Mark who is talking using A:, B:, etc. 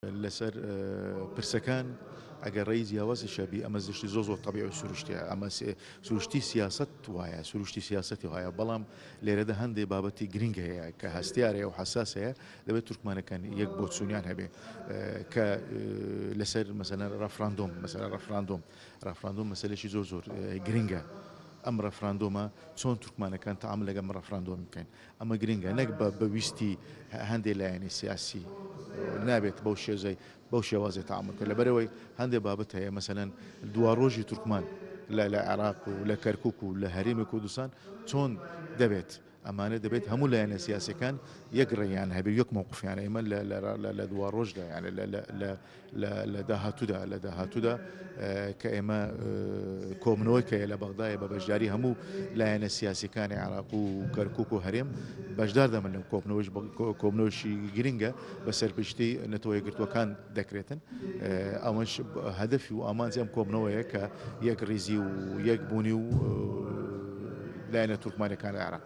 A: لەسەر پرسەکان ئەگەر ڕێی جیاوازی شەبی ئەمە زشتی زۆر طبیعی و سروشتیە ئەمە سروشتی سیاست وایە سروشتی سیاستی وایە بەڵام لێرەدا هەندێک بابەتی گرنگ هەیە کە هەستیارەیە و حساس هەیە دەبێت تورکمانەکان یەک بۆ چوونیان هەبێ کە لەسەر مەسەلەن ڕەفراندۆم مەسەلێکی زۆر گرنگە. ئەم ڕەفراندۆمە چۆن تورکمانەکان تەعامل لەگەڵ ڕەفراندۆم بکەین ئەمە گرنگە نەک بە ویستی هەندێک لایەنی سیاسی نابێت بەو شێوازێ تەعامل کرد لەبەرەوەی هەندێک بابەت هەیە مەسەلەن دواڕۆژی تورکمان لە عێراق و لە کەرکووک و لە هەرێمی کوردستان چۆن دەبێت ئەمانە دەبێت هەموو لایەنە سیاسەکان یەک ڕێیان هەبێ یەک مووقفیان ئێمە لە دواڕۆژدا یانە لە داهاتوودا کە ئێمە کۆبنەوەی کە لە بەغدایە بە بەشداری هەموو لایەنە سیاسیەکانی عێراق و کەرکووک و هەرێم بەشدار دەمەن لەم کۆبنەوەشی گرنگە بە سەرپشتی نەتەوە یەکگرتووەکان دەکرێتن ئەوەش هەدەفی و ئامانجی ئەم کۆبنەوەیە کە یەک ڕیزی و یەک بوونی و لایەنە تورکمانەکانی عێراق